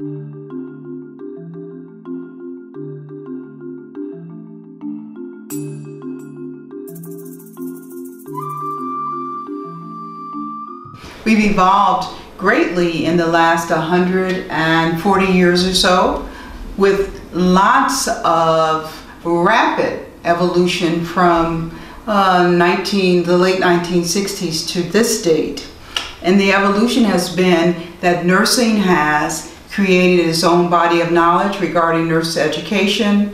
We've evolved greatly in the last 140 years or so, with lots of rapid evolution from the late 1960s to this date. And the evolution has been that nursing has created its own body of knowledge regarding nurse education,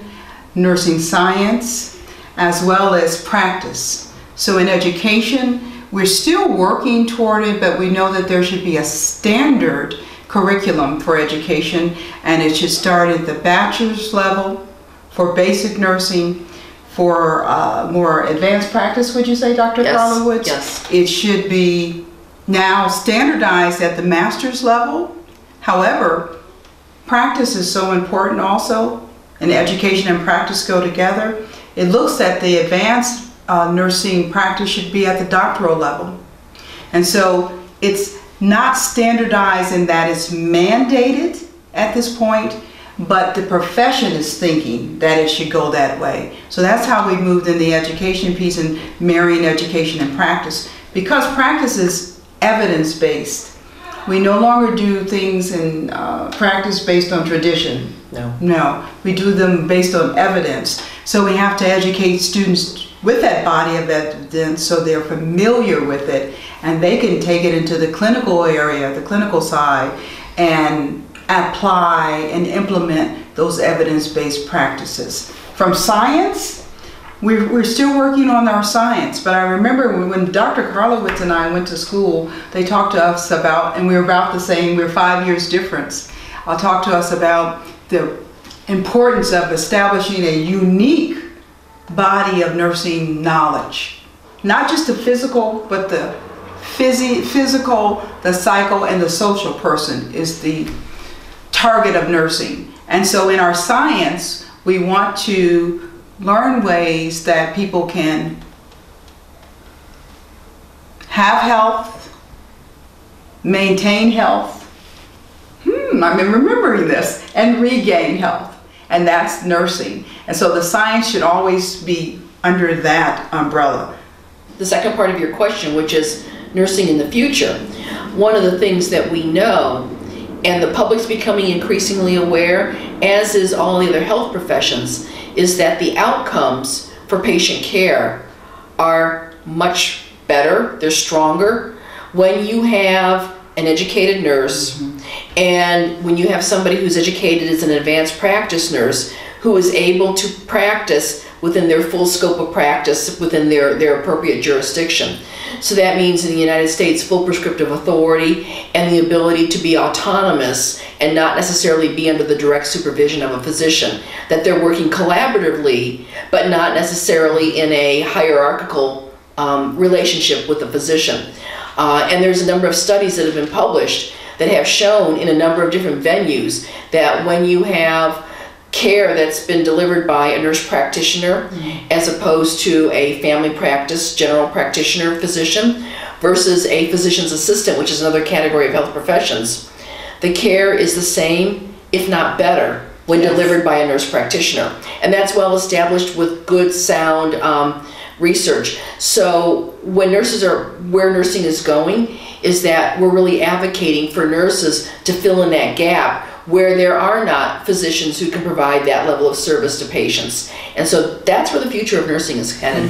nursing science, as well as practice. So in education, we're still working toward it, but we know that there should be a standard curriculum for education, and it should start at the bachelor's level for basic nursing. For more advanced practice, would you say, Dr. Karlowicz? Yes. It should be now standardized at the master's level. However, practice is so important also, and education and practice go together. It looks that the advanced nursing practice should be at the doctoral level. And so it's not standardized in that it's mandated at this point, but the profession is thinking that it should go that way. So that's how we moved in the education piece and marrying education and practice. Because practice is evidence-based. We no longer do things in practice based on tradition. No, we do them based on evidence. So we have to educate students with that body of evidence so they're familiar with it and they can take it into the clinical area, the clinical side, and apply and implement those evidence-based practices. From science, we're still working on our science, but I remember when Dr. Karlowicz and I went to school, they talked to us about, and we were about the same, we're 5 years difference, talked to us about the importance of establishing a unique body of nursing knowledge. Not just the physical, but the physical, the psycho, and the social person is the target of nursing. And so in our science, we want to learn ways that people can have health, maintain health, I'm remembering this, and regain health. And that's nursing. And so the science should always be under that umbrella. The second part of your question, which is nursing in the future, one of the things that we know, and the public's becoming increasingly aware, as is all the other health professions, is that the outcomes for patient care are much better, they're stronger, when you have an educated nurse, and when you have somebody who's educated as an advanced practice nurse who is able to practice within their full scope of practice within their appropriate jurisdiction. So that means in the United States, full prescriptive authority and the ability to be autonomous and not necessarily be under the direct supervision of a physician, that they're working collaboratively but not necessarily in a hierarchical relationship with the physician. And there's a number of studies that have been published that have shown in a number of different venues that when you have care that's been delivered by a nurse practitioner as opposed to a family practice general practitioner physician versus a physician's assistant, which is another category of health professions, the care is the same, if not better, when delivered by a nurse practitioner. And that's well established with good, sound research. So when nurses are, where nursing is going is that we're really advocating for nurses to fill in that gap where there are not physicians who can provide that level of service to patients. And so that's where the future of nursing is headed.